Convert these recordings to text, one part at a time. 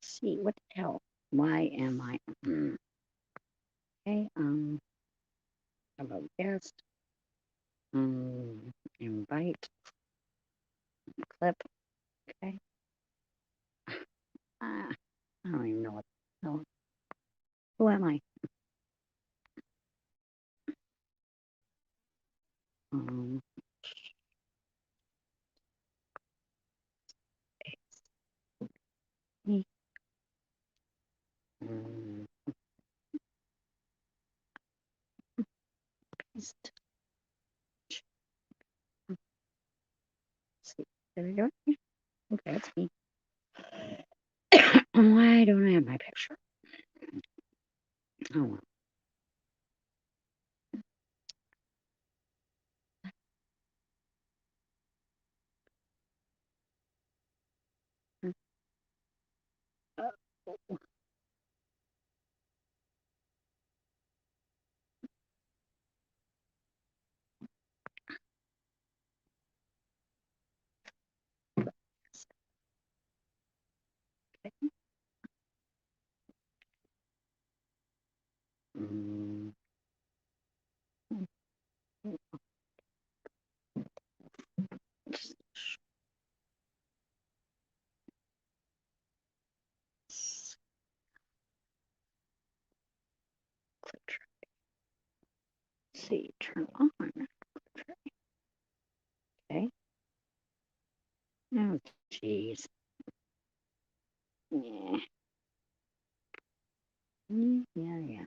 See, what the hell? Why am I? Okay, about guest, invite, clip. Okay. Ah, I don't even know what the hell. Who am I? Um, me. Um, paste. See, there we go. Okay, that's me. Why don't I have my picture? Oh, well. Oh, okay. Mm, click. See, turn on. Okay. Oh, jeez. Yeah. Yeah, yeah.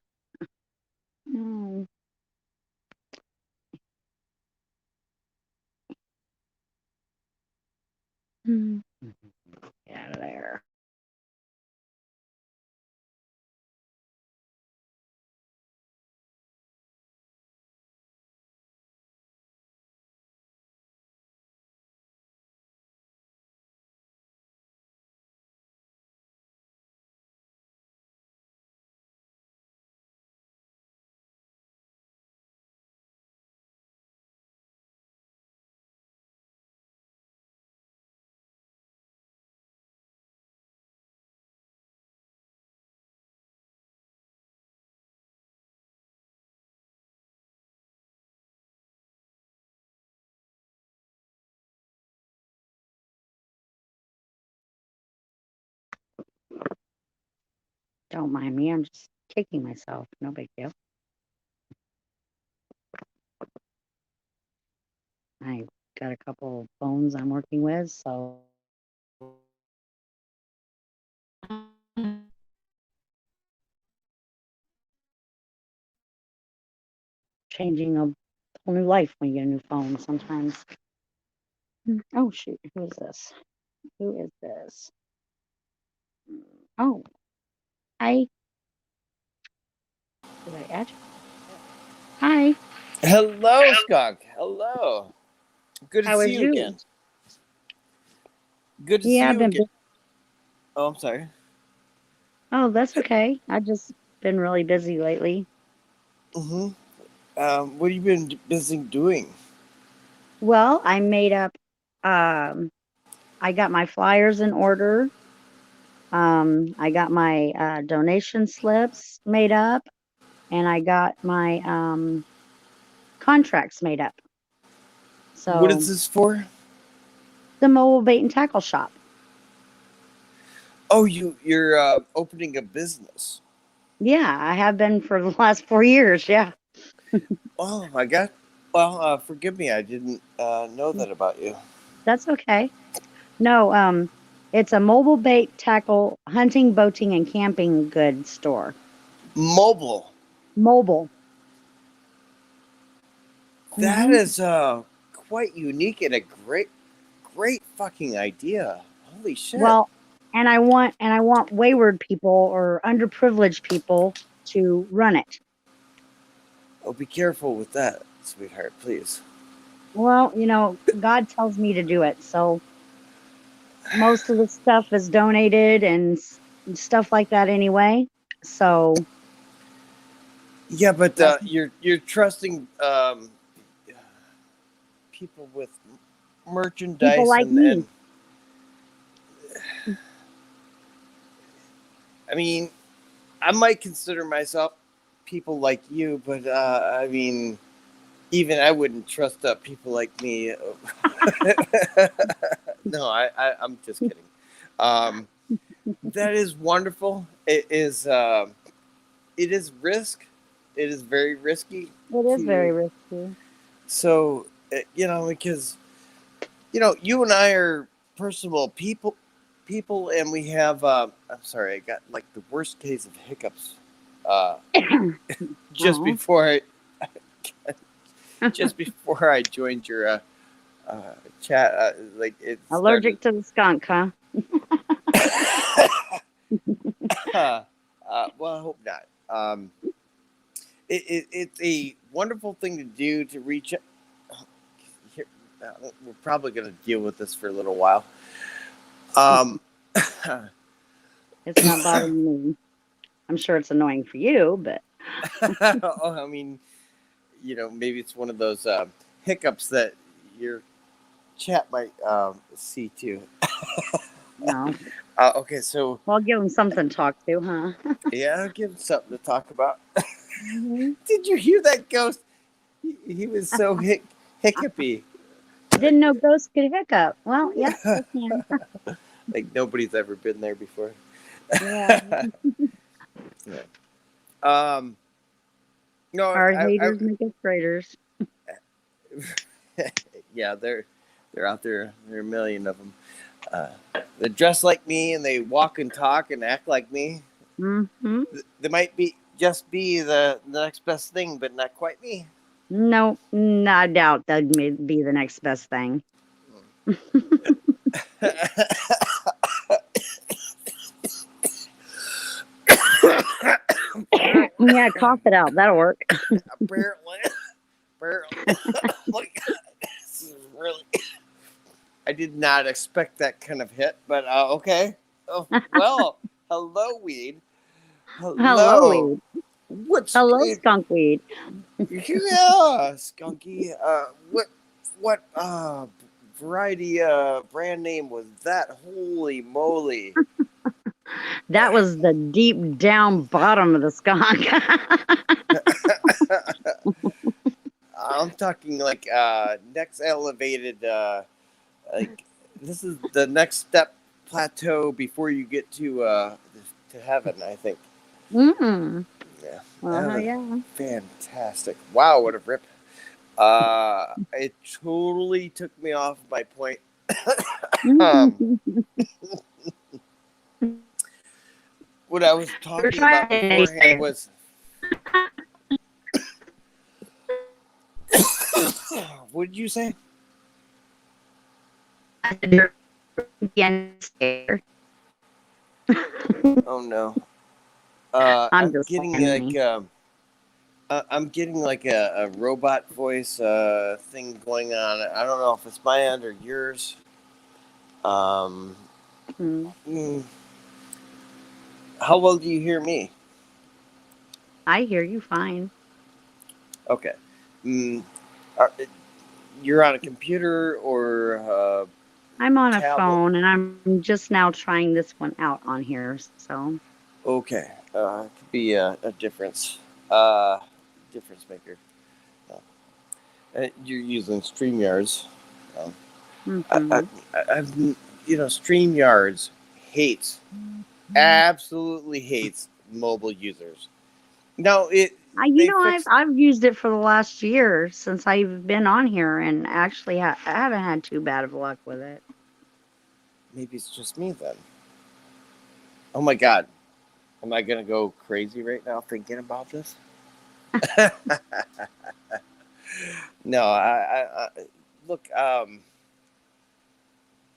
No. Mm. Get out of there. Don't mind me. I'm just kicking myself. No big deal. I got a couple phones I'm working with, so changing a whole new life when you get a new phone sometimes. Oh shoot, who is this? Who is this? Oh, hi. Did I add you? Hi. Hello, Skunk. Hello. Good to How see is you you? again. Good to see Yeah, I've you been. again. Oh, I'm sorry. Oh, that's okay. I've just been really busy lately. Mm-hmm. What have you been busy doing? Well, I made up. Um, I got my flyers in order. I got my donation slips made up, and I got my contracts made up. What is So this for? the mobile bait and tackle shop. Oh, you're opening a business. Yeah, I have been for the last 4 years. Yeah, Oh my God. Well, forgive me. I didn't know that about you. that's okay. No, it's a mobile bait tackle hunting, boating, and camping goods store. Mobile. Mobile. That Hmm. is quite unique and a great fucking idea. Holy shit. Well, and I want wayward people or underprivileged people to run it. Oh, be careful with that, sweetheart, please. Well, God tells me to do it. So most of the stuff is donated and stuff like that anyway. So Yeah, but that's you're trusting people with people merchandise like me. and I mean, I might consider myself people like you, but I mean, even I wouldn't trust people like me. No, I'm just kidding. Um, that is wonderful. It is risk. It is very risky It is very to. risky. So because you and I are personable people, and we have. I'm sorry, I got like the worst case of hiccups. Uh, just Oh, before I just before I joined your chat, like it started. allergic to the skunk, huh? Well, I hope not. It's a wonderful thing to do to reach. Here, we're probably going to deal with this for a little while. Um, It's not bothering me. I'm sure it's annoying for you, but I mean, maybe it's one of those hiccups that your chat might see too. no. Okay, so Well, I'll give them something to talk to, huh? yeah, I'll give him something to talk about. Mhm. Did you hear that ghost? He was so hiccupy. Didn't know ghosts could hiccup. Well, yes, they can. Like nobody's ever been there before. Yeah. Yeah. Um, no, Hard haters make us graders. yeah, they're out there. There are a million of them. They dress like me and they walk and talk and act like me. Mm-hmm. They might be just be the next best thing, but not quite me. No, I doubt that'd be the next best thing. Yeah, cough it out. That'll work. apparently, like, this is really. I did not expect that kind of hit, but okay. Oh, well, hello, weed. Hello, Hello. weed. What's Hello, it? skunkweed. Yeah, skunky. What variety brand name was that? Holy moly! That was the deep down bottom of the skunk. I'm talking like next elevated. Like this is the next step plateau before you get to heaven. I think. Mm. Yeah, that Well, was yeah. fantastic. Wow, what a rip! It totally took me off my point. um, what I was We're talking trying about to beforehand naysayer. was what did you say? Oh no. I'm I'm just getting like saying. I'm getting like a robot voice thing going on. I don't know if it's my end or yours. Um, Hmm. mm, how well do you hear me? I hear you fine. Okay. Mm, are, you're on a computer or I'm on a tablet? phone and I'm just now trying this one out on here. So, Okay. It could be a difference maker. You're using StreamYards. Um, I, hmm I've StreamYards hates absolutely hates mobile users. No, they fixed. I've used it for the last year since I've been on here, and actually I haven't had too bad of luck with it. Maybe it's just me then. Oh my god, am I gonna go crazy right now thinking about this? No, I look. I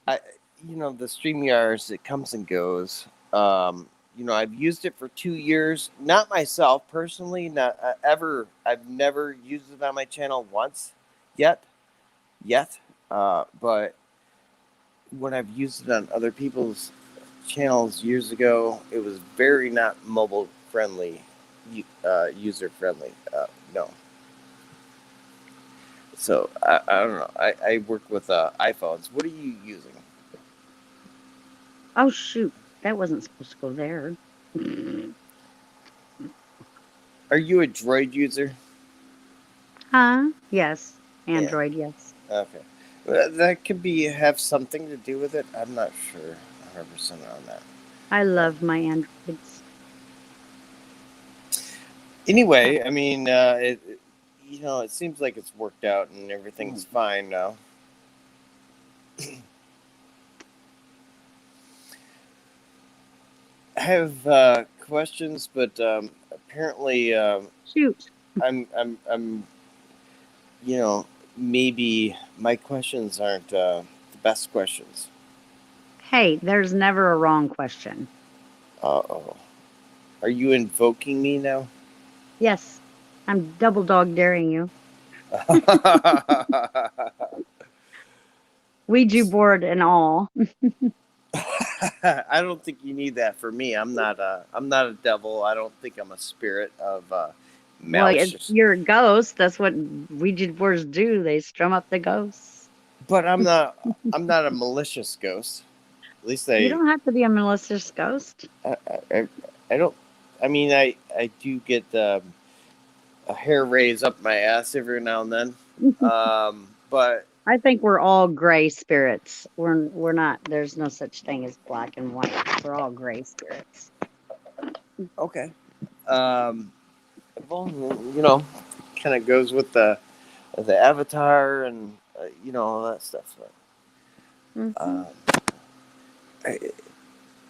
the StreamYards, it comes and goes. I've used it for 2 years. Not myself personally. Not ever. I've never used it on my channel once yet. But when I've used it on other people's channels years ago, it was very not mobile friendly, user friendly. No. So I don't know. I work with iPhones. What are you using? Oh shoot, that wasn't supposed to go there. Are you a Droid user? Huh? Yes. Yeah. Android, yes. Okay. Well, that could be have something to do with it. I'm not sure 100% on that. I Uh, love my Androids. anyway, I mean, it seems like it's worked out and everything's fine now. I have questions, but apparently, Shoot. I'm, you know, maybe my questions aren't the best questions. Hey, there's never a wrong question. Oh, are you invoking me now? Yes. I'm double dog daring you. Ouija board and all. I don't think you need that for me. I'm not a devil. I don't think I'm a spirit of Well, it's malicious. you're a ghost. That's what Ouija boards do. They strum up the ghosts. But I'm not a malicious ghost. At least You don't have to be a malicious ghost. I, I, I don't. I mean, I do get a hair raise up my ass every now and then. But I think we're all gray spirits. We're not. There's no such thing as black and white. We're all gray spirits. okay. Um, well, kind of goes with the avatar and all that stuff. But, Hmm. I,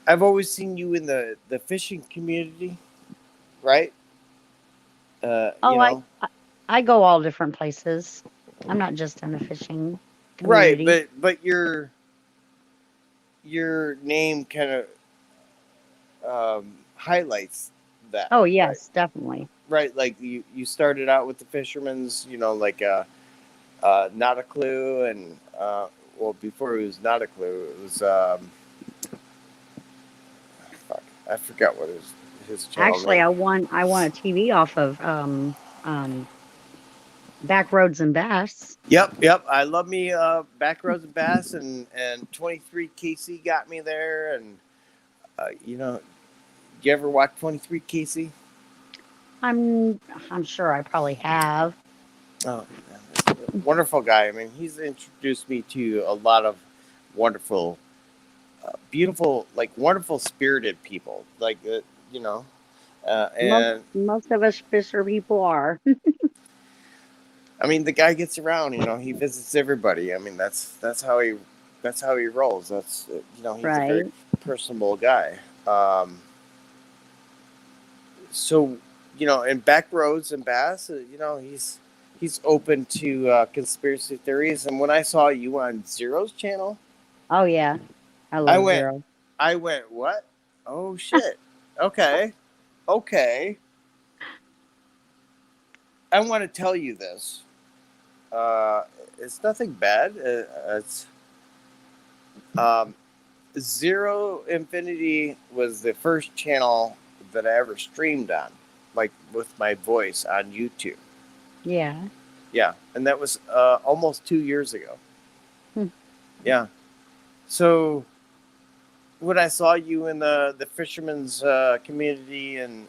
I've always seen you in the fishing community, right? Oh, I go all different places. I'm not just in the fishing Right, community. but your name kind of highlights that, Oh right? yes, definitely. Right, like you started out with the fishermen's, like not a clue, and well, before it was not a clue, it was fuck, I forgot what his channel Actually, name. I won a TV off of Back Roads and Bass. Yep. I love me back rows and bass, and 23 KC got me there, and you know, you ever watch 23 KC? I'm I'm sure I probably have. Oh, wonderful guy. I mean, he's introduced me to a lot of wonderful, beautiful, like wonderful spirited people. Like, you know, and Most of us fisher people are. I mean, the guy gets around. He visits everybody. I mean, that's how he rolls. That's he's a very Right. personable guy. So in back roads and bass, he's open to conspiracy theories. And when I saw you on Zero's channel, Oh yeah. I I love went, Zero. what? Oh shit. Okay, okay. I want to tell you this. Uh, it's nothing bad. It's um, Zero Infinity was the first channel that I ever streamed on, like with my voice on YouTube. Yeah. Yeah, and that was almost 2 years ago. Hmm. Yeah. So when I saw you in the fishermen's community, and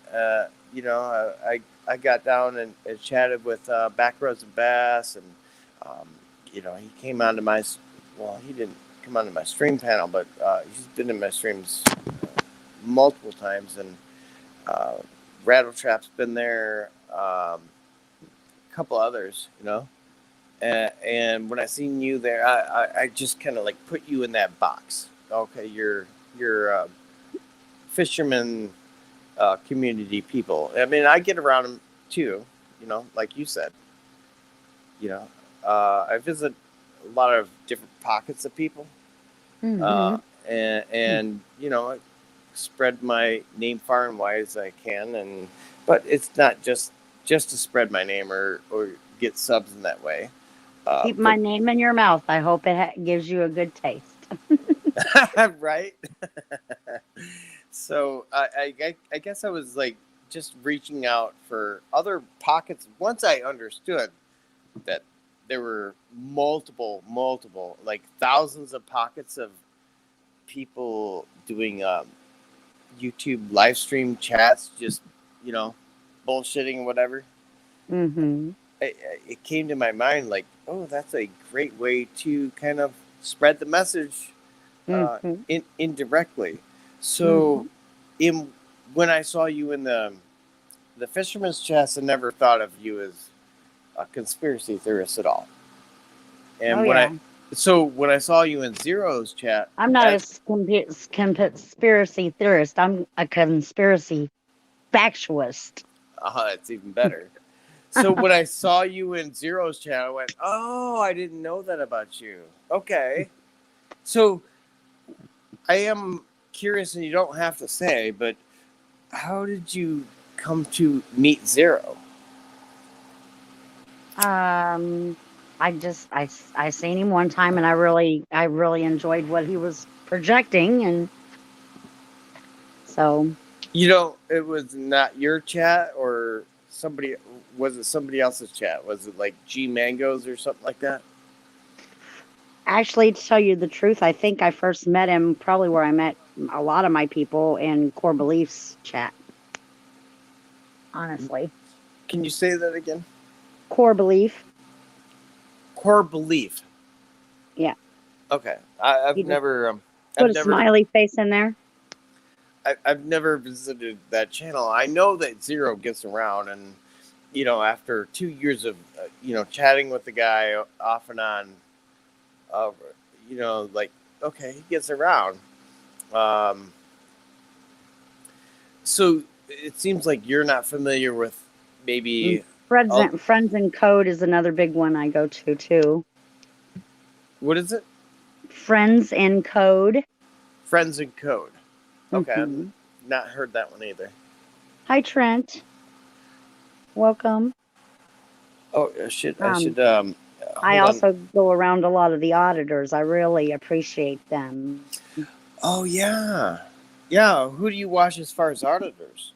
I got down and chatted with Backroads and Bass, and he came onto my he didn't come onto my stream panel, but he's been in my streams multiple times, and uh, Rattletrap's been there, a couple others, and when I seen you there, I just kind of like put you in that box. Okay, you're fisherman community people. I mean, I get around them too. Like you said. You know, I visit a lot of different pockets of people, Hmm. uh, and I spread my name far and wide as I can. But it's not just to spread my name or get subs in that way. Keep my But name in your mouth. I hope it gives you a good taste. right. So I guess I was like just reaching out for other pockets once I understood that there were multiple, like thousands of pockets of people doing YouTube live stream chats, just you know, bullshitting and whatever. Mm-hmm. It came to my mind like, oh, that's a great way to kind of spread the message Mm-hmm. indirectly. So, Mm-hmm. in when I saw you in the Fisherman's Chest, I never thought of you as a conspiracy theorist at all. Oh And yeah. when I saw you in Zero's chat, I'm not a that's conspiracy theorist. I'm a conspiracy factualist. it's even better. So when I saw you in Zero's chat, I went, "Oh, I didn't know that about you." Okay, so I am curious, and you don't have to say, but how did you come to meet Zero? Um, I seen him one time, and I really enjoyed what he was projecting, and so You know, it was not your chat or somebody. Was it somebody else's chat? Was it like G Mangoes or something like that? actually, to tell you the truth, I think I first met him probably where I met a lot of my people in Core Beliefs chat. Honestly, Can you say that again? Core Belief, Core Belief. yeah. Okay, He just put I've a never, smiley face in there. I've never visited that channel. I know that Zero gets around, and you know, after 2 years of chatting with the guy off and on, uh, like okay, he gets around. Um, so it seems like you're not familiar with Mm, maybe. Friends and Code is another big one I go to too. What is it? Friends and Code. Friends in Code. Okay, I've Hmm. not heard that one either. Hi Trent, welcome. Oh, I Um, should I hold on. also go around a lot of the auditors. I really appreciate them. Oh yeah, yeah. Who do you watch as far as auditors?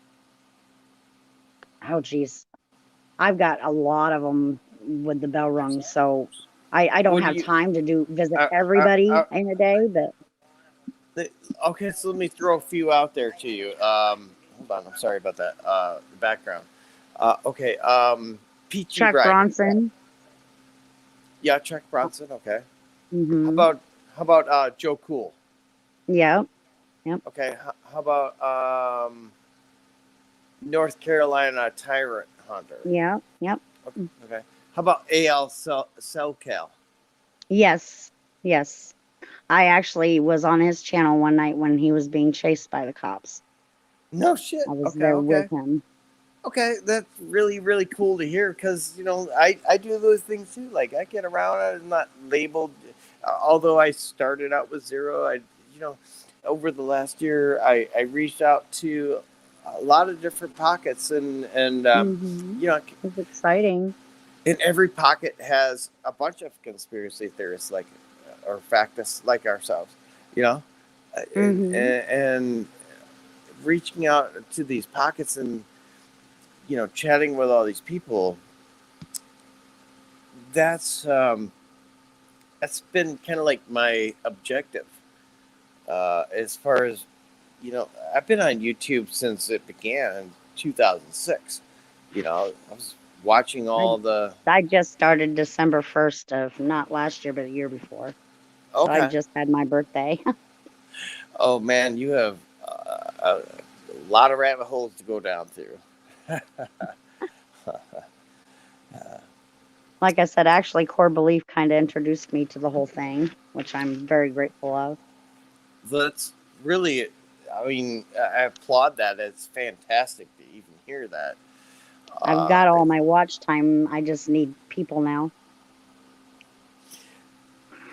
Oh geez, I've got a lot of them with the bell rung, so I don't What do have you? time to visit Uh, uh, everybody uh, in a day, but okay, so let me throw a few out there to you. Hold on, I'm sorry about that. The background. Okay. Peachy Chuck Dragon. Bronson. Yeah, Chuck Bronson. Okay. How Mm-hmm. about how about Joe Cool? Yep. Yep. Okay. How about North Carolina Tyrant Hunter? Yep. Yep. Okay. How about AL Cellcal? Yes. Yes. I actually was on his channel one night when he was being chased by the cops. No shit. I was Okay. there with Okay. him. Okay, that's really really cool to hear because I do those things too. Like I get around, I'm not labeled. Although I started out with Zero, you know over the last year I reached out to a lot of different pockets and Mm-hmm. you know It's exciting. and every pocket has a bunch of conspiracy theorists like or factists like ourselves, you know, Mm-hmm. and reaching out to these pockets and chatting with all these people, that's that's been kind of like my objective as far as I've been on YouTube since it began in 2006. I was watching I all the. I just started December 1st of not last year, but the year before. So I Okay. just had my birthday. Oh man, you have a lot of rabbit holes to go down through. Like I said, actually, Core Belief kind of introduced me to the whole thing, which I'm very grateful of. That's really, I mean, I applaud that. It's fantastic to even hear that. I've Uh, got all my watch time. I just need people now.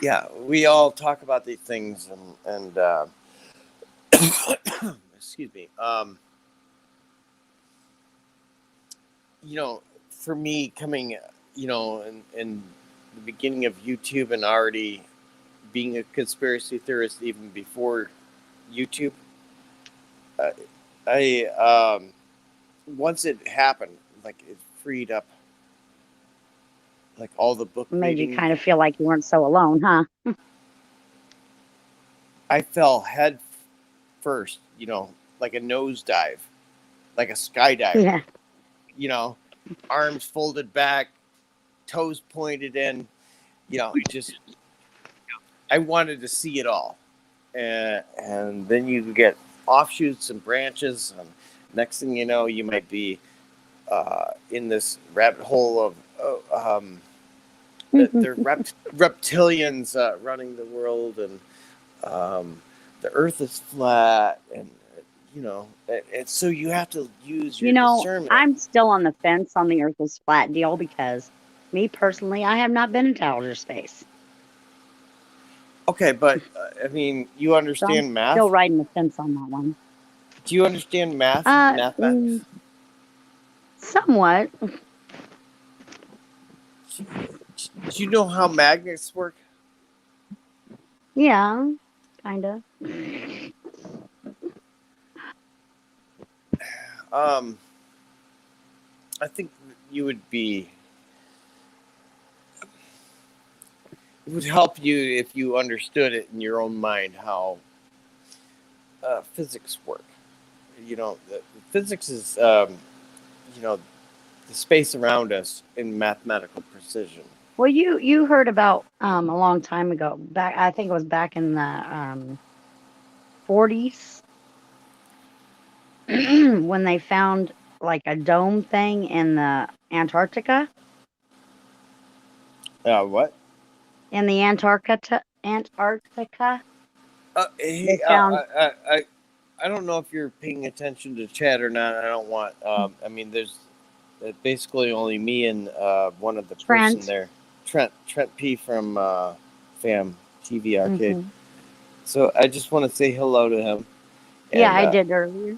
yeah, we all talk about these things, and excuse me. For me, coming, in the beginning of YouTube and already being a conspiracy theorist even before YouTube, uh, I once it happened, like it freed up like all the book Made you reading. kind of feel like you weren't so alone, huh? I fell head first, like a nosedive, like a skydiver. Yeah. You know, arms folded back, toes pointed in. You know, it just I wanted to see it all, and then you get offshoots and branches, and next thing you know, you might be in this rabbit hole of they're reptilians running the world, and the Earth is flat, and you know, and so you have to use your You know, discernment. I'm still on the fence on the Earth is flat deal because me personally, I have not been into outer space. Okay, but I mean, you So I'm understand math? still riding the fence on that one. Do you understand math? Uh, Mathematics? Somewhat. Do you know how magnets work? Yeah, kind of. I think you would be. It would help you if you understood it in your own mind how physics work. You know, physics is you know, the space around us in mathematical precision. Well, you heard about a long time ago. Back, I think it was back in the 40s when they found like a dome thing in the Antarctica. What? In the Antarctica, Hey, they found. I don't know if you're paying attention to chat or not. I don't want. I mean, there's basically only me and one of the person Trent. there, Trent P from Fam TV Arcade. Mhm. So I just want to say hello to him. Yeah, And I did earlier.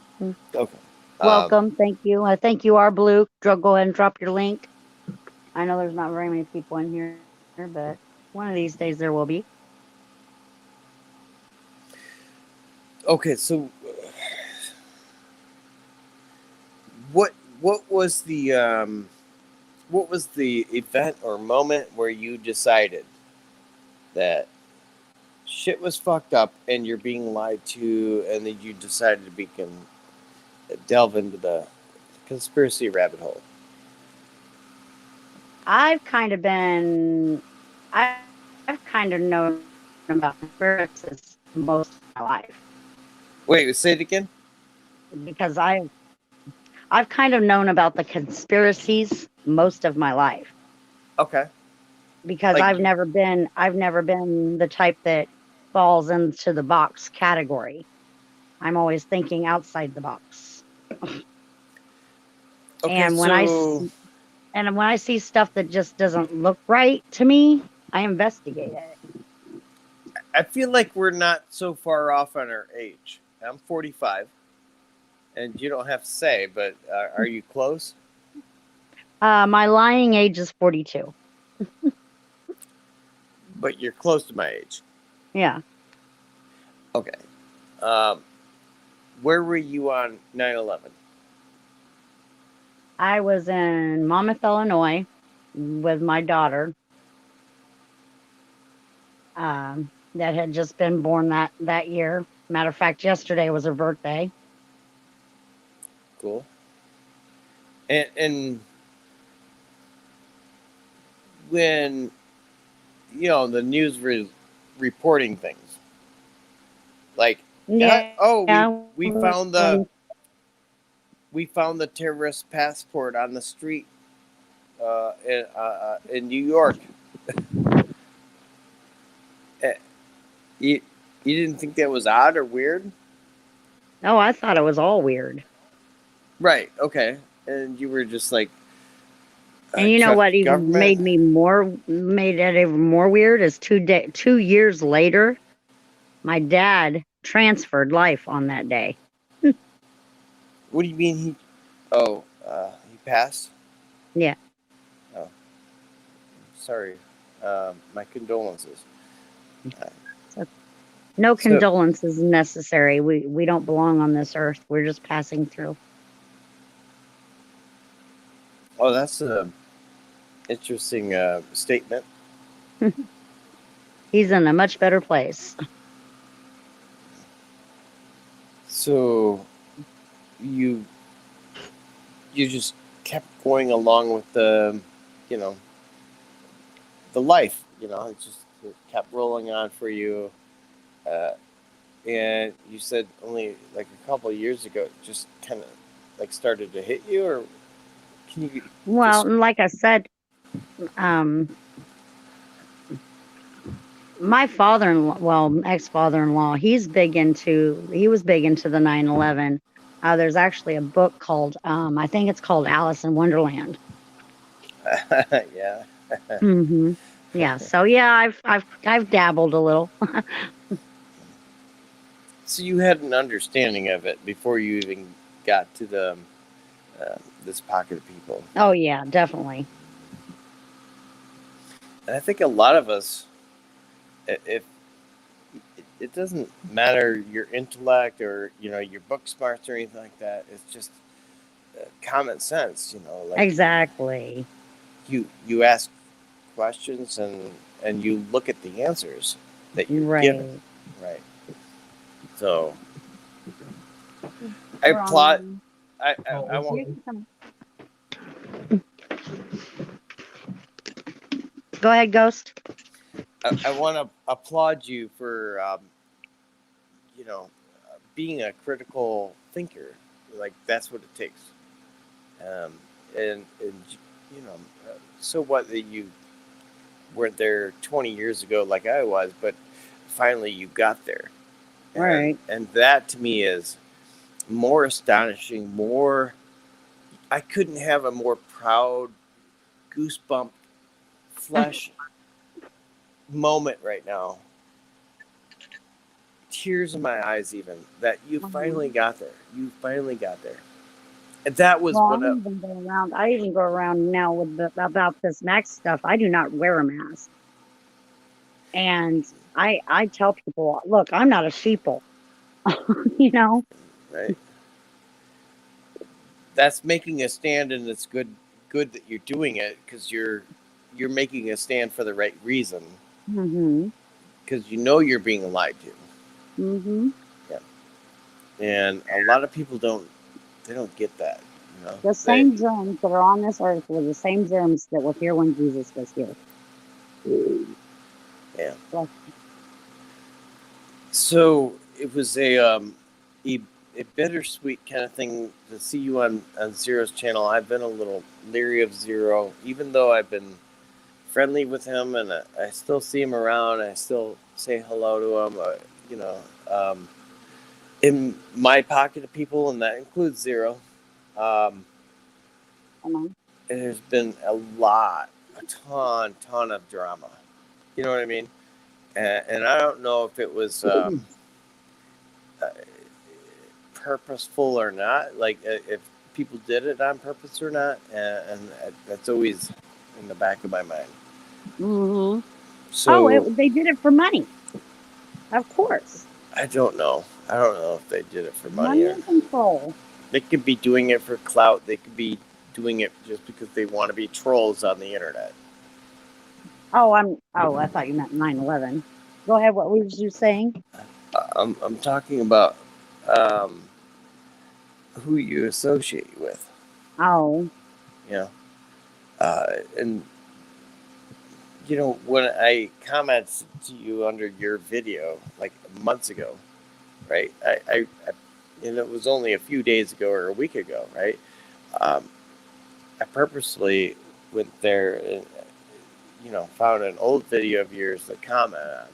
okay, Welcome. Thank you. I thank you are blue. Go ahead and drop your link. I know there's not very many people in here, but one of these days there will be. okay. So what was the event or moment where you decided that shit was fucked up and you're being lied to, and then you decided to delve into the conspiracy rabbit hole? I've kind of been, I- I've kind of known about conspiracies most of my life Wait, say it again. because I've kind of known about the conspiracies most of my life Okay, because like I've never been the type that falls into the box category. I'm always thinking outside the box. okay, And so when I see stuff that just doesn't look right to me, I investigate it. I feel like we're not so far off on our age. I'm 45, and you don't have to say, but are you close? My lying age is 42. But you're close to my age. Yeah. Okay. Um, where were you on 9/11? I was in Monmouth, Illinois with my daughter that had just been born that year. Matter of fact, yesterday was her birthday. Cool. And when the news was reporting things like, Yeah. oh, we found And we found the terrorist passport on the street in New York. Eh, you didn't think that was odd or weird? oh, I thought it was all weird. Right. Okay. And you were just like, And you know trust what the even government? made it even more weird is 2 years later, my dad transferred life on that day. What do you mean he? Oh, he passed. Yeah. Oh, sorry. My condolences. So no So, condolences necessary. We don't belong on this earth. We're just passing through. oh, that's a interesting statement. He's in a much better place. So, you just kept going along with the, you know, the life. You know, it kept rolling on for you. Uh, and you said only like a couple of years ago, it just kind of like started to hit you, or can you Well, just? and like I said, um, my father-in-law, well, ex-father-in-law, he was big into the 9/11. There's actually a book called, I think it's called Alice in Wonderland. Yeah. Hmm. Yeah. So yeah, I've dabbled a little. So you had an understanding of it before you even got to the this pocket of people. Oh yeah, definitely. And I think a lot of us, if it doesn't matter your intellect or your book smarts or anything like that, it's just common sense. Like Exactly. you ask questions and you look at the answers that you're given, Right. right? So I We're on plot. one. I want. You can come. Go ahead, Ghost. I want to applaud you for being a critical thinker. Like that's what it takes. Um, and so what that you weren't there 20 years ago like I was, but finally you got there, and Right. and that to me is more astonishing. More, I couldn't have a more proud, goosebump, flesh moment right now. Tears in my eyes, even that you finally Mhm. got there. You finally got there, and that was Well, what. I even go around now with about this next stuff. I do not wear a mask. And I tell people, look, I'm not a sheeple, you know? Right. That's making a stand, and it's good that you're doing it because you're making a stand for the right reason Mhm. because you're being lied to. Mhm. Yeah. And a lot of people don't get that. The They same germs that are on this earth were the same germs that were here when Jesus was here. Yeah. Bless So it was a, a bittersweet kind of thing to see you on Zero's channel. I've been a little leery of Zero, even though I've been friendly with him, and I still see him around. I still say hello to him. You know, um, in my pocket of people, and that includes Zero. Um, you. there's been a ton of drama. You know what I mean? And I don't know if it was uh, purposeful or not. Like if people did it on purpose or not, and that's always in the back of my mind. Mhm. Oh, So they did it for money. Of course. I don't know. I don't know if they did it for money Money or and control. they could be doing it for clout. They could be doing it just because they want to be trolls on the internet. I thought you meant 9/11. Go ahead. What was you saying? I'm talking about um, who you associate with. Oh, You know, and when I commented to you under your video like months ago, right? And it was only a few days ago or a week ago, right? Um, I purposely went there and found an old video of yours to comment on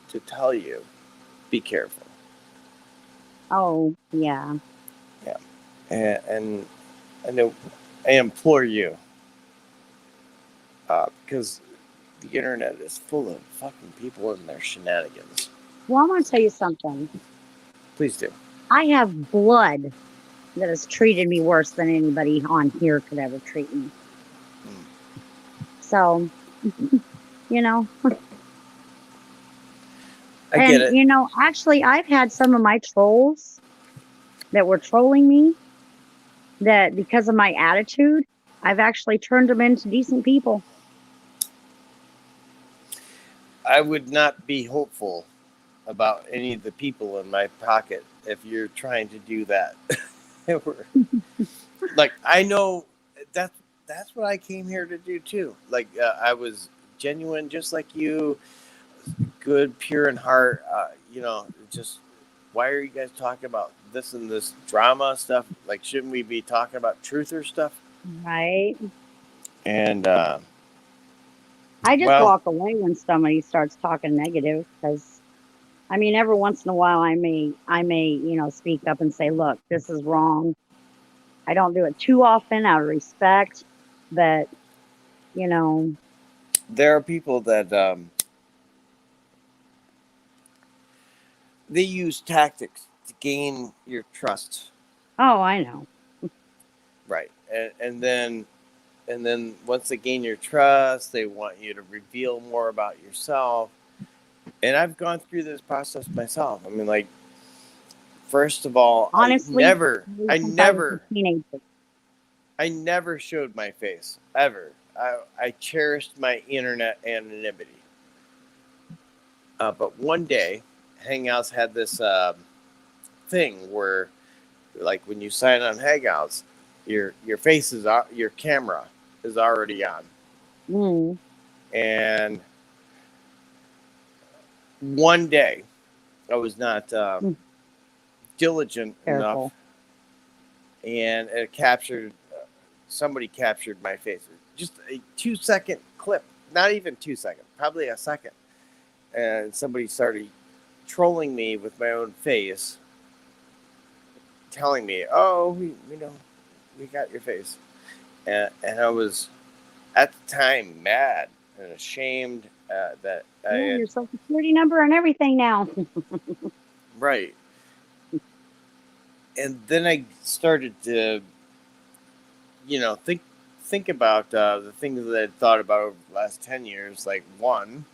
to tell you, be careful. oh, yeah. Yeah, and I know I implore you because the internet is full of fucking people and their shenanigans. Well, I'm going to tell you something. Please do. I have blood that has treated me worse than anybody on here could ever treat me. Mm. So, you know, I get and, it. actually, I've had some of my trolls that were trolling me that because of my attitude, I've actually turned them into decent people. I would not be hopeful about any of the people in my pocket if you're trying to do that. We're- like I know that that's what I came here to do too. Like I was genuine, just like you, good, pure in heart. Just why are you guys talking about this and this drama stuff? Like, shouldn't we be talking about truth or stuff? Right. And I just well, walk away when somebody starts talking negative because I mean, every once in a while I may speak up and say, look, this is wrong. I don't do it too often out of respect, but you know, there are people that they use tactics to gain your trust, oh, I know. right? And then once they gain your trust, they want you to reveal more about yourself. And I've gone through this process myself. I mean, like, first of all, Honestly, probably since I was a teenager. I never showed my face ever. I cherished my internet anonymity. But one day, Hangouts had this thing where, like, when you sign on Hangouts, your face is your camera is already on, Mm, and one day I was not mm, diligent enough, careful. and it captured somebody captured my face. Just a 2 second clip, not even 2 seconds, probably a second, and somebody started trolling me with my own face, telling me, "Oh, we got your face," and I was at the time mad and ashamed that I Yeah, had your social security number and everything now. right. And then I started to, think about the things that I'd thought about over the last 10 years. Like, one,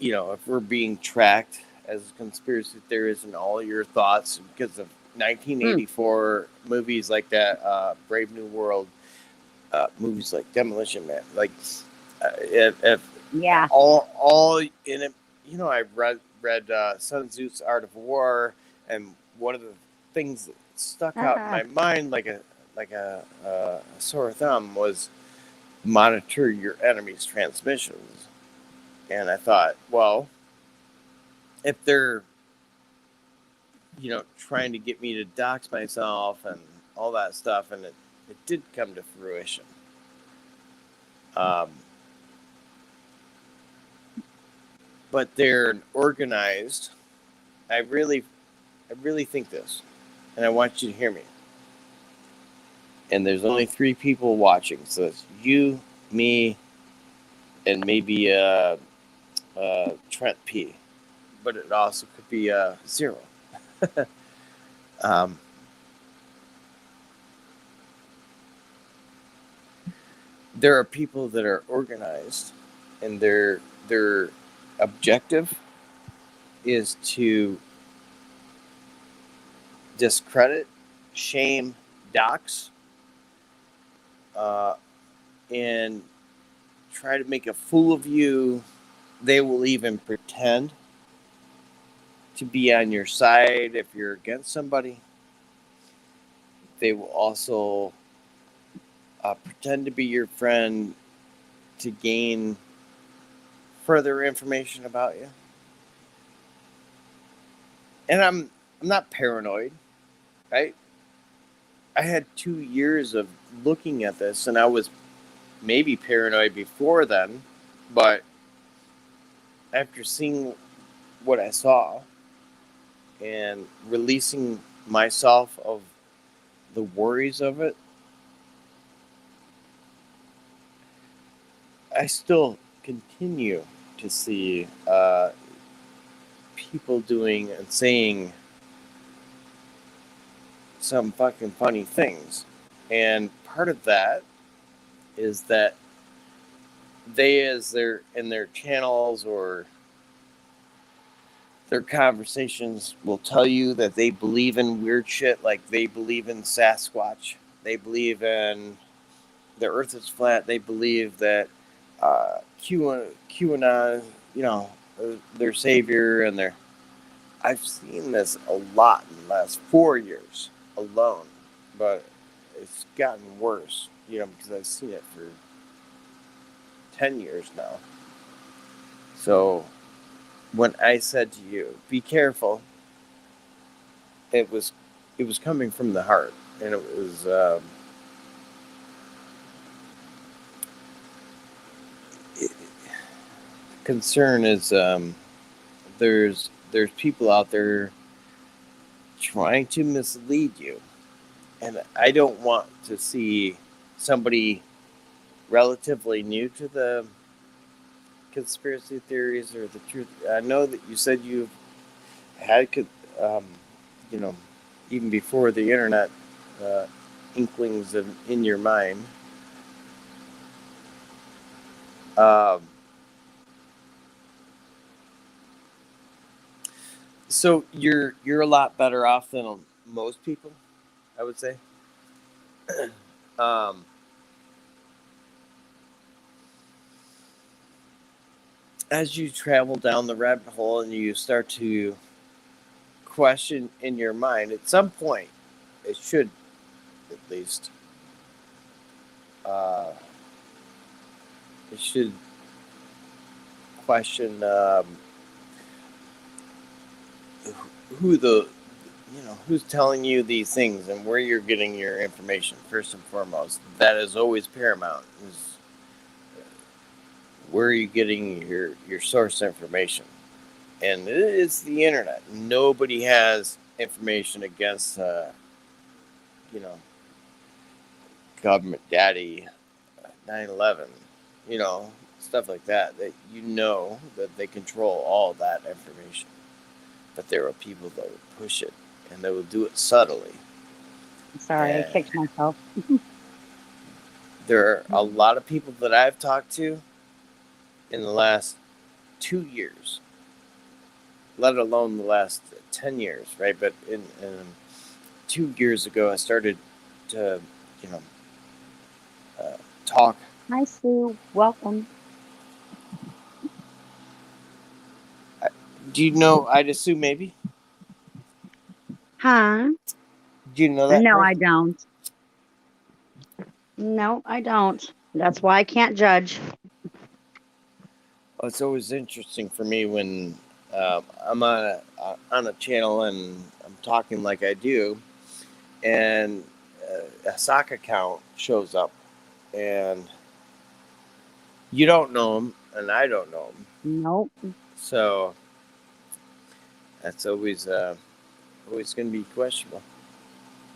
if we're being tracked as a conspiracy theorist in all your thoughts because of Mm, 1984 movies like that, Brave New World, movies like Demolition Man, like if yeah. all in it, I read Sun Tzu's Art of War, and one of the things that stuck out in Ah, my mind like a sore thumb was monitor your enemy's transmissions. And I thought, well, if they're trying to get me to dox myself and all that stuff, and it did come to fruition. Um, but they're organized. I really, I really think this, and I want you to hear me. And there's only 3 people watching, so it's you, me, and maybe Trent P. But it also could be 0. um, there are people that are organized, and their objective is to discredit, shame, dox, uh, and try to make a fool of you. They will even pretend to be on your side if you're against somebody. They will also pretend to be your friend to gain further information about you. And I'm not paranoid, right? I had 2 years of looking at this, and I was maybe paranoid before then, but after seeing what I saw and releasing myself of the worries of it, I still continue to see people doing and saying some fucking funny things. And part of that is that they, as they're in their channels or their conversations, will tell you that they believe in weird shit, like they believe in Sasquatch, they believe in the earth is flat, they believe that QAnon, their savior, and their I've seen this a lot in the last 4 years alone, but it's gotten worse, because I've seen it for 10 years now. So when I said to you, be careful, it was coming from the heart, and it was concern is there's people out there trying to mislead you, and I don't want to see somebody relatively new to the conspiracy theories or the truth. I know that you said you've had, um, you know, even before the internet, uh, inklings in your mind. Um, so you're a lot better off than most people, I would say. um, as you travel down the rabbit hole and you start to question in your mind, at some point, it should at least, uh, it should question who who's telling you these things and where you're getting your information. First and foremost, that is always paramount. Is where are you getting your source information? And it's the internet. Nobody has information against you know government daddy, 9/11, stuff like that. That that they control all that information. But there are people that will push it, and they will do it subtly. Sorry, I And kicked myself. there are a lot of people that I've talked to in the last 2 years, let alone the last 10 years, right? But in 2 years ago, I started to, you know, talk. Hi, Sue. Welcome. Do you know? I'd assume maybe. Huh? Do you know that No, person? I don't. No, I don't. That's why I can't judge. Well, it's always interesting for me when I'm on a channel and I'm talking like I do, and a sock account shows up, and you don't know them, and I don't know them. Nope. So that's always going to be questionable.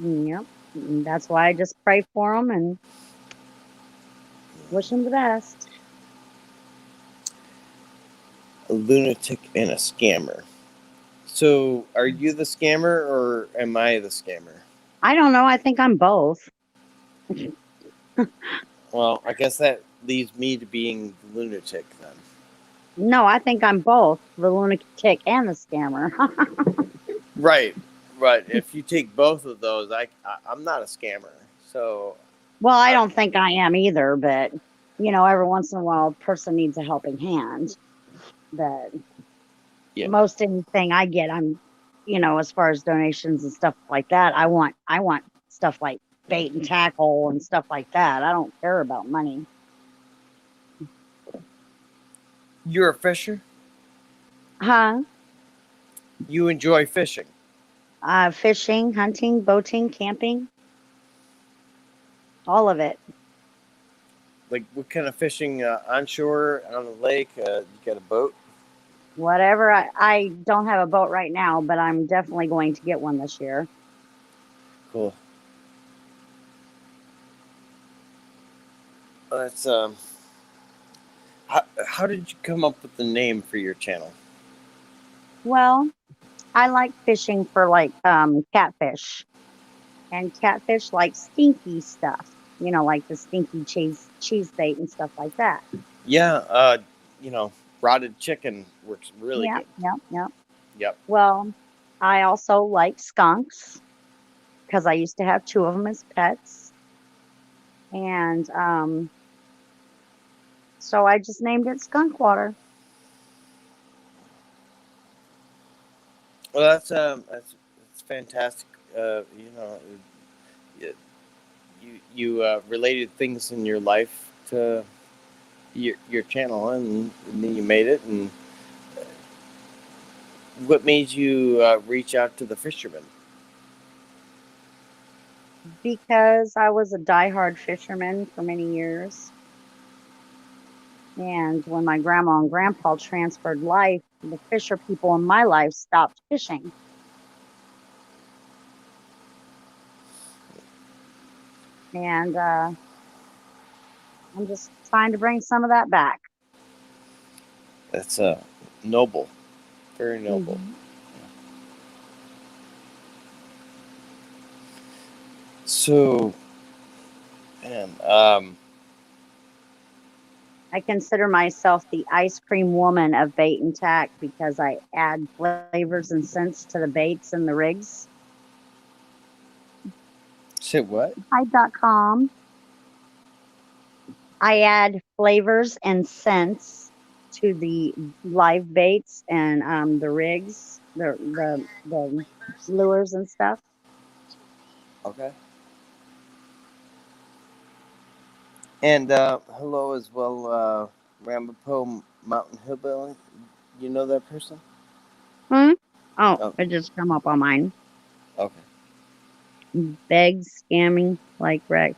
Yep. That's why I just pray for them and wish them the best. A lunatic and a scammer. So are you the scammer or am I the scammer? I don't know. I think I'm both. Well, I guess that leaves me to being the lunatic then. No, I think I'm both the lunatic and the scammer. Right. But if you take both of those, I'm not a scammer. So Well, I I, don't think I am either, but every once in a while, a person needs a helping hand. But yeah. most anything I get, as far as donations and stuff like that, I want stuff like bait and tackle and stuff like that. I don't care about money. You're a fisher? Huh? You enjoy fishing? Fishing, hunting, boating, camping, all of it. Like what kind of fishing? Onshore, on the lake? You got a boat? Whatever. I don't have a boat right now, but I'm definitely going to get one this year. Cool. That's how did you come up with the name for your channel? Well, I like fishing for like catfish. And catfish like stinky stuff, like the stinky cheese bait and stuff like that. Yeah, rotted chicken works really Yep, good. yep, yep. Yep. Well, I also like skunks because I used to have two of them as pets. And so I just named it skunk water. Well, that's fantastic. You know, you related things in your life to your channel, and then you made it. And what made you reach out to the fishermen? Because I was a diehard fisherman for many years. And when my grandma and grandpa transferred life, the fisher people in my life stopped fishing. And I'm just trying to bring some of that back. That's noble, very noble. Mhm. So, man, I consider myself the ice cream woman of bait and tack because I add flavors and scents to the baits and the rigs. say what? Hi.com. I add flavors and scents to the live baits and the rigs, the lures and stuff. Okay. And hello as well, Ramapo Mountain Hillbilly. You know that person? Hmm? Oh, Oh, it just come up on mine. okay. Beg scamming like Rex.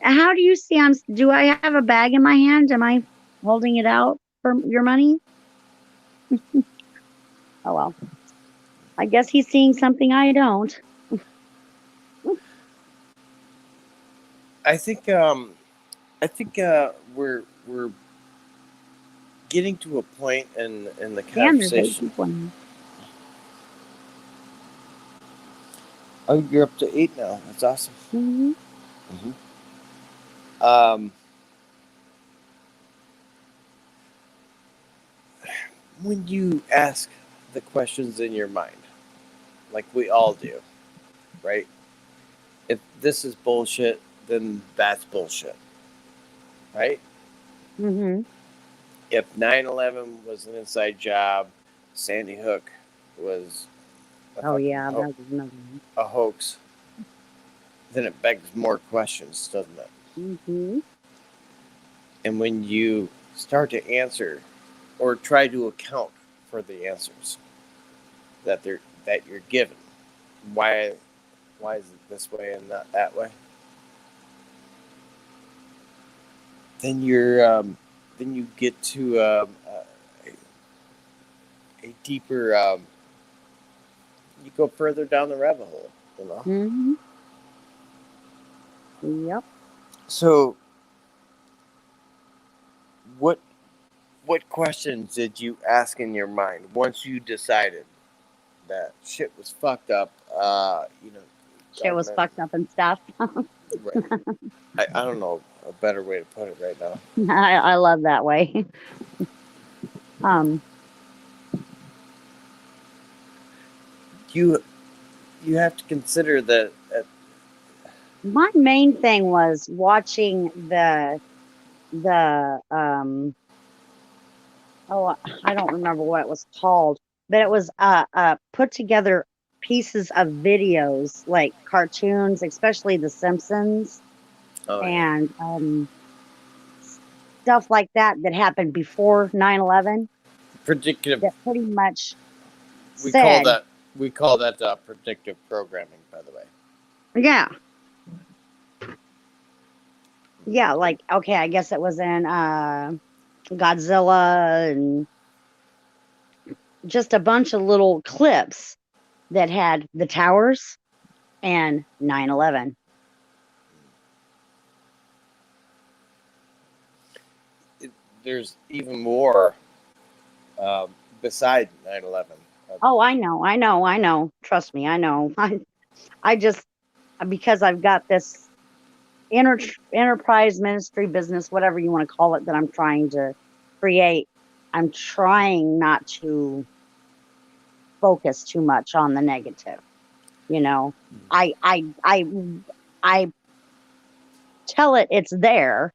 How do you see? Do I have a bag in my hand? Am I holding it out for your money? Oh well. I guess he's seeing something I don't. I think we're getting to a point in the Dan, there's 8 conversation. people in here. Oh, you're up to 8 now. That's awesome. Hmm. Um, when you ask the questions in your mind, like we all do, right? If this is bullshit, then that's bullshit, right? Hmm. If 9/11 was an inside job, Sandy Hook was a Oh fucking yeah, that was another one. a hoax, then it begs more questions, doesn't it? Hmm. And when you start to answer or try to account for the answers that you're given, why is it this way and not that way? Then you get to a deeper. You go further down the rabbit hole, you know. Hmm. Yep. So what what questions did you ask in your mind once you decided that shit was fucked up? You know, Shit was government. fucked up and stuff. Right. I don't know a better way to put it right now. I love that way. Um, You you have to consider that. my main thing was watching the oh, I don't remember what it was called, but it was put together pieces of videos like cartoons, especially The Simpsons Oh yeah, and stuff like that that happened before 9/11 predictive. that pretty much We call said, that we call that predictive programming, by the way. yeah, yeah, like okay, I guess it was in Godzilla and just a bunch of little clips that had the towers and 9/11. There's even more beside 9/11. Oh, I know. Trust me, I know. I just because I've got this enterprise ministry business, whatever you want to call it, that I'm trying to create. I'm trying not to focus too much on the negative. You know, I I I I tell it it's there,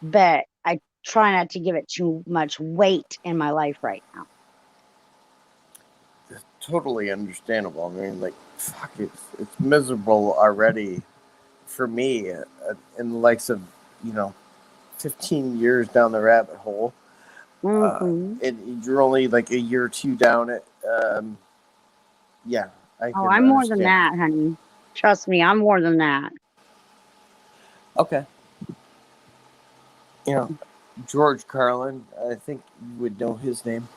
but I try not to give it too much weight in my life right now. totally understandable. I mean, like, fuck, it's miserable already for me in the likes of, you know, 15 years down the rabbit hole. Mm-hmm. And you're only like a year or two down it. Yeah, I Oh, can I'm more than understand. that, honey. Trust me, I'm more than that. Okay. You know, George Carlin, I think you would know his name.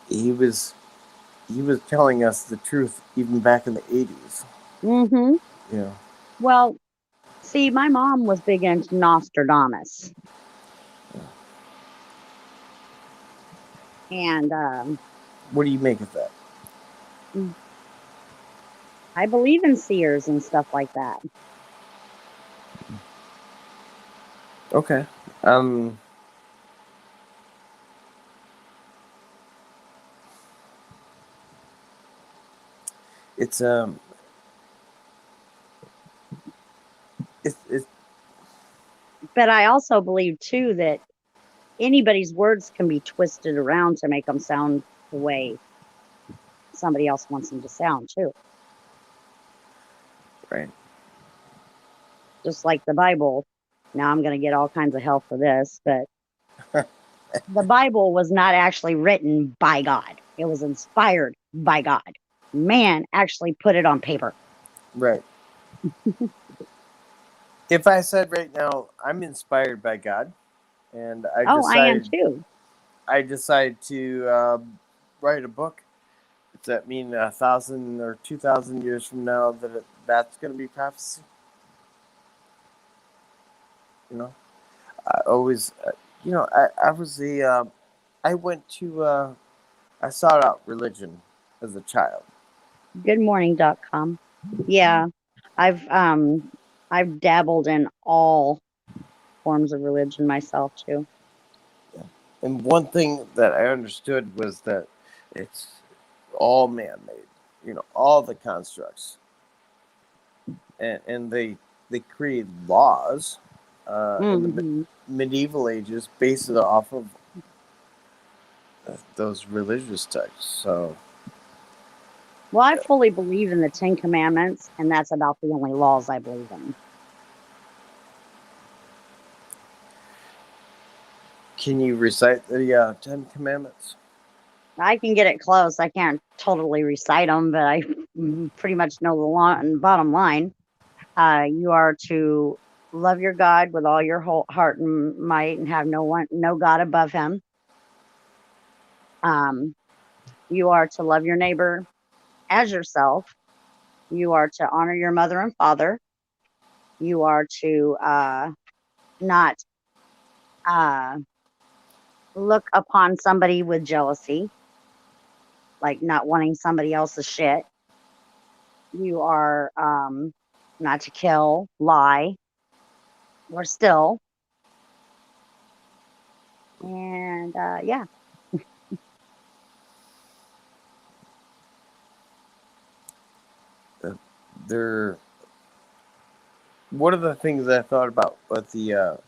He was telling us the truth even back in the 80s. Mm-hmm. You know, Well, see, my mom was big into Nostradamus. And what do you make of that? I believe in seers and stuff like that. Okay. Um, it's it's But I also believe too that anybody's words can be twisted around to make them sound the way somebody else wants them to sound too. right. Just like the Bible. Now I'm going to get all kinds of hell for this, but the Bible was not actually written by God. It was inspired by God. Man actually put it on paper. Right. If I said right now I'm inspired by God, and Oh, I am too. I decide to write a book, does that mean 1,000 or 2,000 years from now that's going to be prophecy? You know, I always, you know, I was I went to, I sought out religion as a child. Goodmorning.com. Yeah. I've um I've dabbled in all forms of religion myself too. And one thing that I understood was that it's all man made, you know, all the constructs. And they created laws in the Hmm. medieval ages based off of those religious texts. So, Well, I fully believe in the Ten Commandments, and that's about the only laws I believe in. can you recite the Ten Commandments? I can get it close. I can't totally recite them, but I pretty much know the bottom line. You are to love your God with all your whole heart and might, and have no God above Him. Um, you are to love your neighbor as yourself. You are to honor your mother and father. You are to not uh, look upon somebody with jealousy, like not wanting somebody else's shit. You are not to kill, lie, or steal. And yeah. They're one of the things I thought about with the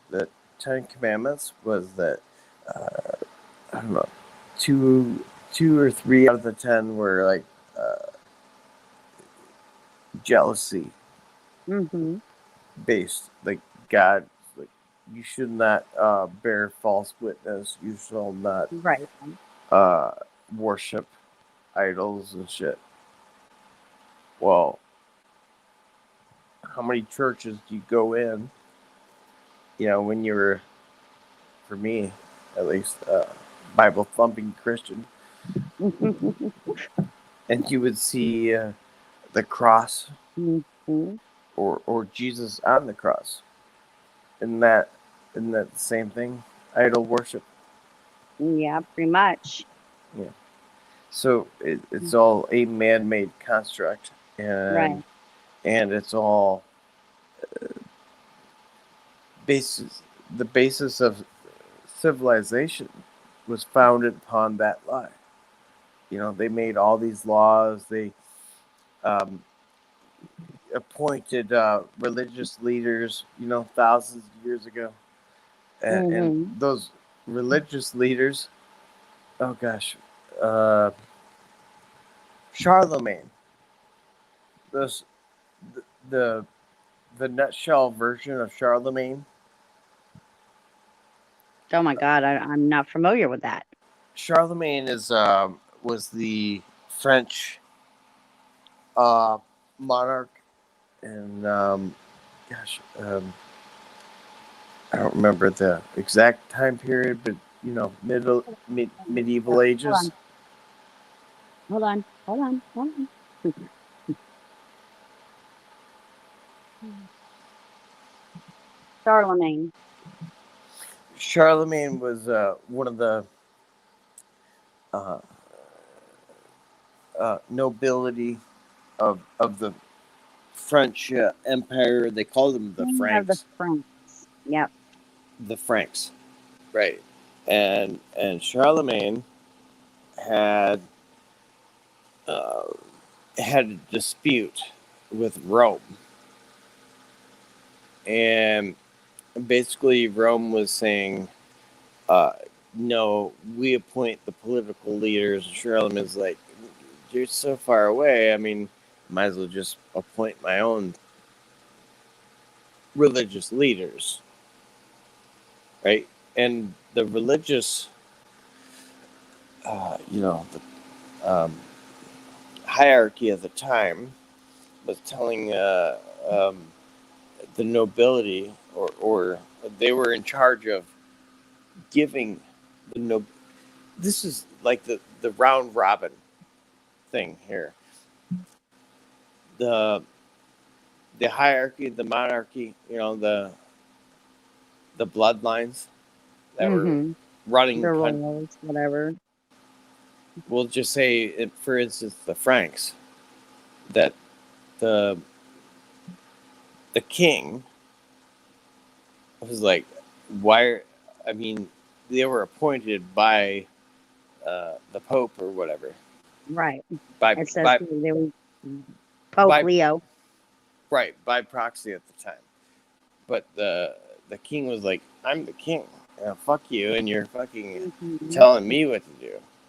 Ten Commandments was that I don't know, two or three out of the 10 were like jealousy Hmm. based. Like God, like you should not bear false witness. You shall not Right. uh, worship idols and shit. Well, how many churches do you go in? You know, when you're, for me, at least, Bible thumping Christian, and you would see the cross Hmm. or Jesus on the cross. Isn't that the same thing? Idol worship. Yeah, pretty much. Yeah. So it's all a man-made construct, Right. and it's all basis. The basis of civilization was founded upon that lie. You know, they made all these laws. They um, appointed religious leaders. You know, thousands of years ago, and Hmm. those religious leaders. Oh gosh. Uh, Charlemagne. This the the nutshell version of Charlemagne. Oh my God, I'm not familiar with that. Charlemagne is was the French monarch, and gosh, I don't remember the exact time period, but medieval Hold ages. on, hold on, hold on, hold on. Charlemagne. Charlemagne was one of the uh, nobility of the French Empire. They called them the King of the Franks. Franks. Yep. The Franks, right? And Charlemagne had uh, had a dispute with Rome, and basically Rome was saying, uh, "No, we appoint the political leaders." And Charlemagne's like, "You're so far away. I mean, might as well just appoint my own religious leaders, right?" And the religious, the hierarchy at the time was telling um, the nobility, or they were in charge of giving the no. This is like the round robin thing here. The the hierarchy, the monarchy, the bloodlines that were Mm-hmm. running The the country. royals, whatever. We'll just say, for instance, the Franks. That the the king was like, why? I mean, they were appointed by the Pope or whatever, Right. by It says by here they were Pope by Leo. right, by proxy at the time. But the king was like, I'm the king. Fuck you, and you're fucking Mm-hmm. telling me what to do.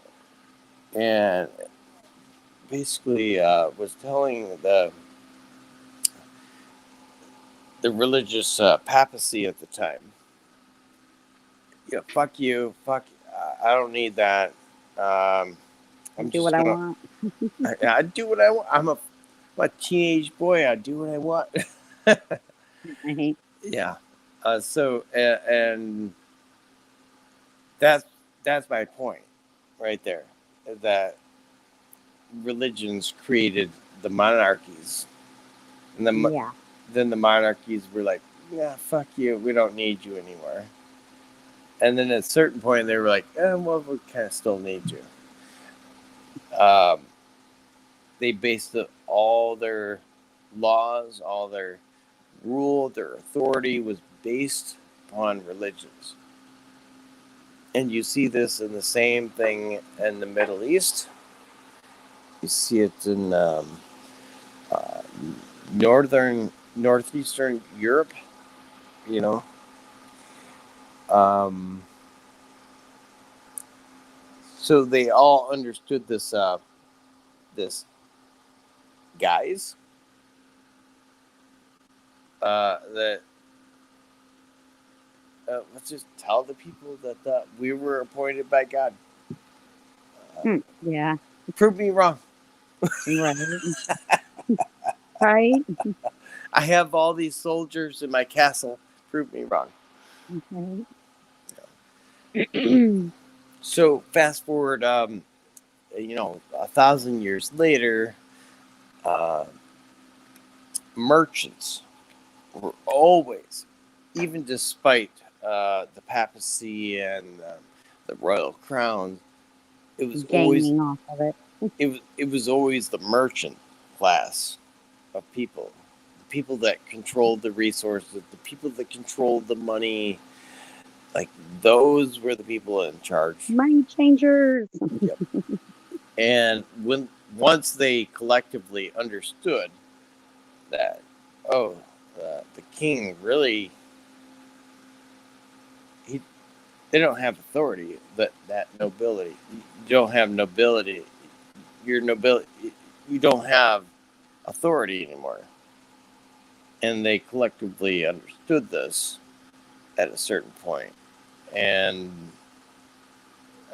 And basically was telling the religious papacy at the time, fuck you, fuck, I don't need that. I'm Do what just I gonna, want. I do what I want. I'm a teenage boy. I do what I want. I hate. Yeah. And that's my point, right there. That religions created the monarchies, and Yeah. then the monarchies were like, "Yeah, fuck you. We don't need you anymore." And then at a certain point, they were like, "Well, we kind of still need you." They based all their laws, all their rule, their authority was based upon religions. And you see this in the same thing in the Middle East. You see it in uh, northeastern Europe. You know, um, so they all understood this guys that let's just tell the people that we were appointed by God. Yeah. Prove me wrong. Right. Right. I have all these soldiers in my castle. Prove me wrong. Okay. So fast forward, 1,000 years later, uh, merchants were always, even despite the papacy and the royal crown, it was always Gaining off of it. it was always the merchant class of people, the people that controlled the resources, the people that controlled the money. Like those were the people in charge. Money changers. Yep. And once they collectively understood that, oh, the king really, he they don't have authority. That nobility, you don't have nobility. your nobility, you don't have authority anymore. And they collectively understood this at a certain point. And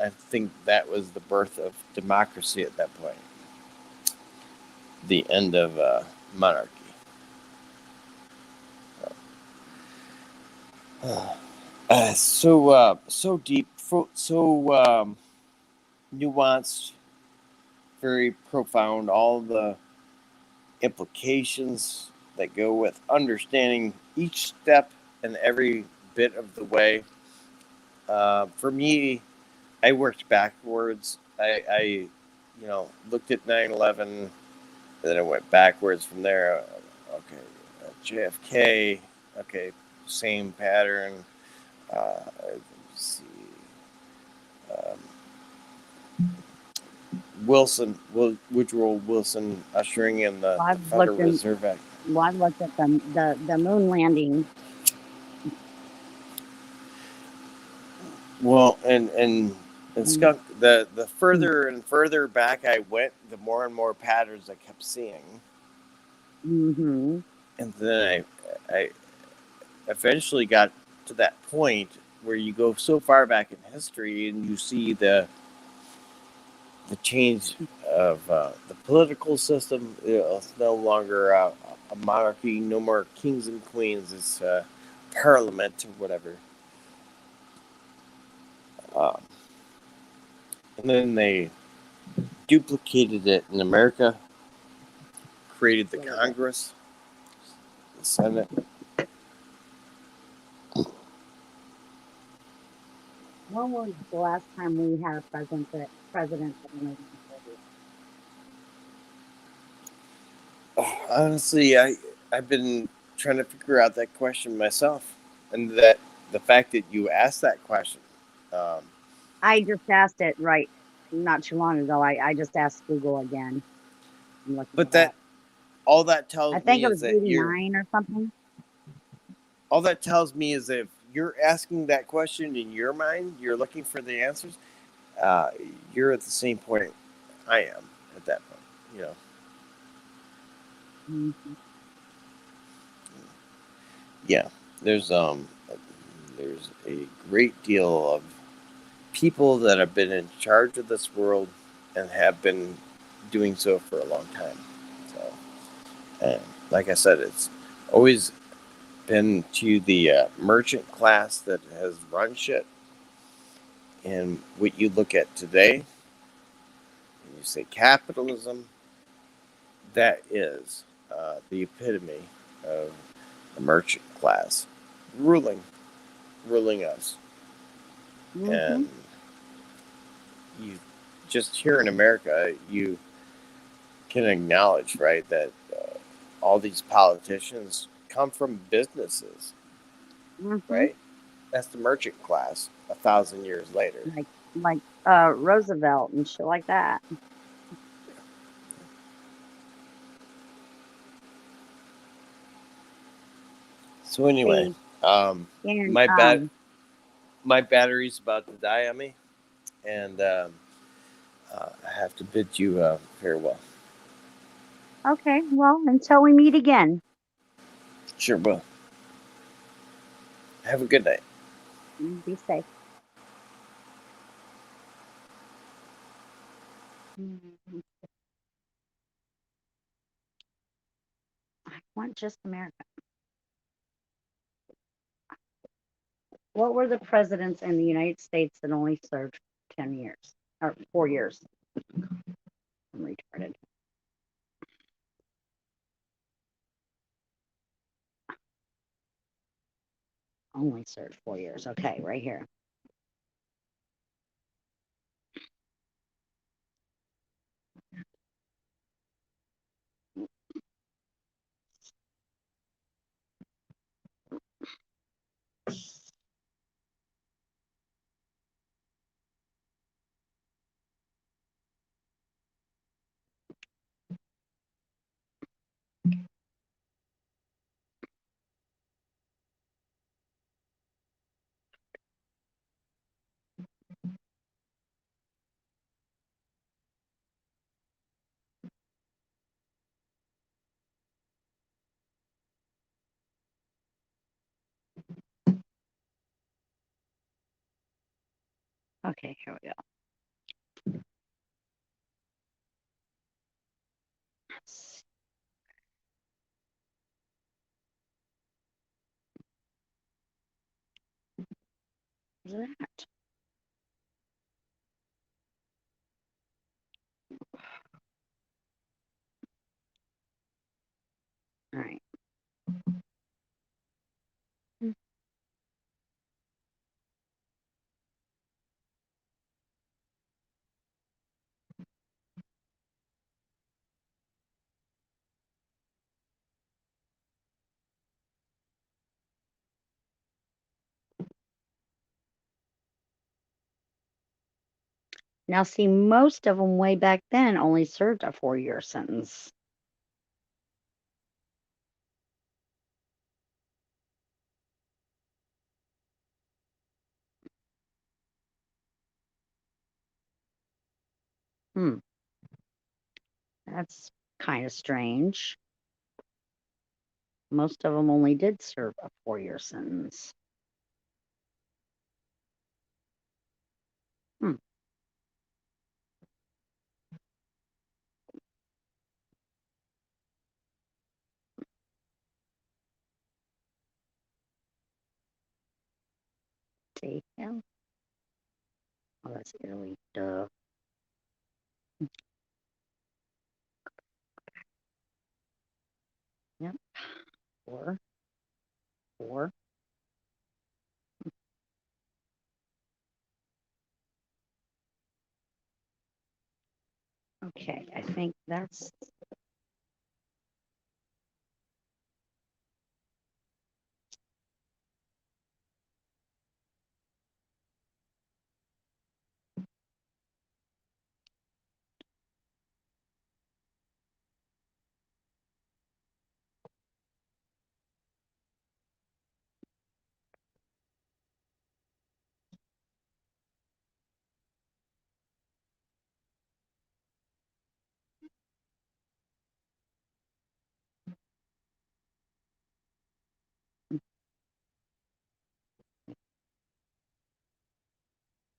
I think that was the birth of democracy at that point, the end of monarchy. So deep, so nuanced, very profound. All the implications that go with understanding each step and every bit of the way. For me, I worked backwards. I looked at 9/11, then I went backwards from there. Okay, JFK. Okay, same pattern. Let's see. Um, Wilson, Woodrow Wilson ushering in the I've Federal looked in. Reserve Act. Well, I've looked at the moon landing. Well, and Mm, skunk. The further and further back I went, the more and more patterns I kept seeing, mm-hmm. and then I eventually got to that point where you go so far back in history and you see the change of the political system. It's no longer a monarchy, no more kings and queens. It's parliament or whatever. Um, and then they duplicated it in America, created the Congress, the Senate. When was the last time we had a president that only ran 4 years? Honestly, I've been trying to figure out that question myself, and that the fact that you asked that question. Um, I just asked it right not too long ago. I just asked Google again. I'm looking but it up. that all that I tells think me it is was that you're 89 or something. all that tells me is if you're asking that question in your mind, you're looking for the answers. Uh, you're at the same point I am at that point. You know, Mhm. yeah. There's there's a great deal of people that have been in charge of this world and have been doing so for a long time. So, and like I said, it's always been to the merchant class that has run shit. And what you look at today, and you say capitalism, that is the epitome of the merchant class ruling, ruling us. Mhm. And you just here in America, you can acknowledge, right, that all these politicians come from businesses, Mhm. right? That's the merchant class 1,000 years later. Like like Roosevelt and shit like that. So anyway, See, um, and my bat my battery's about to die on me, and I have to bid you farewell. okay, well, until we meet again, Sure, will. Have a good night. be safe. Mhm. I want just America. What were the presidents in the United States that only served 10 years or 4 years? I'm retarded. Only served 4 years. Okay, right here. Okay, here we go. Let's see. Where's that? All right. Mm. Now, see, most of them way back then only served a 4-year sentence. Hmm, that's kind of strange. Most of them only did serve a 4-year sentence. Hmm, see, yeah. Oh, that's Italy. Duh. Yep. 4, 4. Okay, I think that's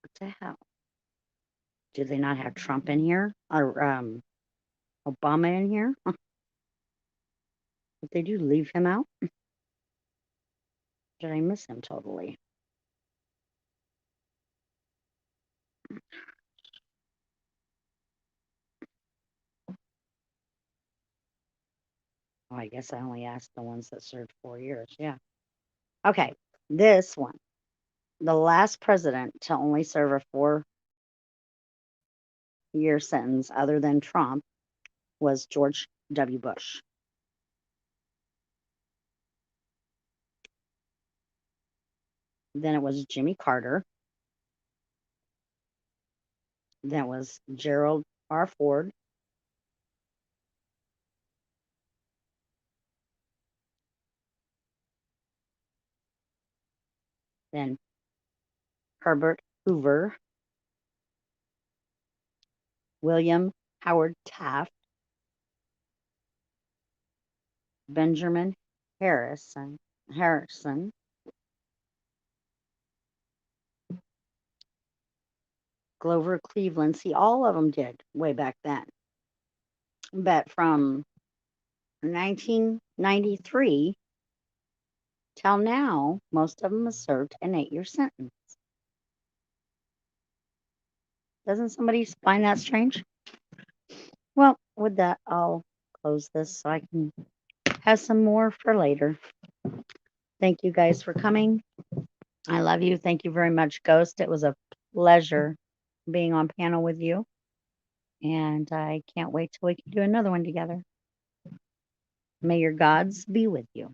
what the hell? Do they not have Trump in here or Obama in here? If they do, leave him out. Did I miss him totally? Oh, I guess I only asked the ones that served 4 years. Yeah. Okay. This one, the last president to only serve a 4-year sentence other than Trump was George W. Bush. Then it was Jimmy Carter. Then it was Gerald R. Ford. Then Herbert Hoover. William Howard Taft. Benjamin Harrison. Grover Cleveland. See, all of them did way back then. But from 1993 till now, most of them have served an 8-year sentence. Doesn't somebody find that strange? Well, with that, I'll close this so I can have some more for later. Thank you guys for coming. I love you. Thank you very much, Ghost. It was a pleasure being on panel with you. And I can't wait till we can do another one together. May your gods be with you.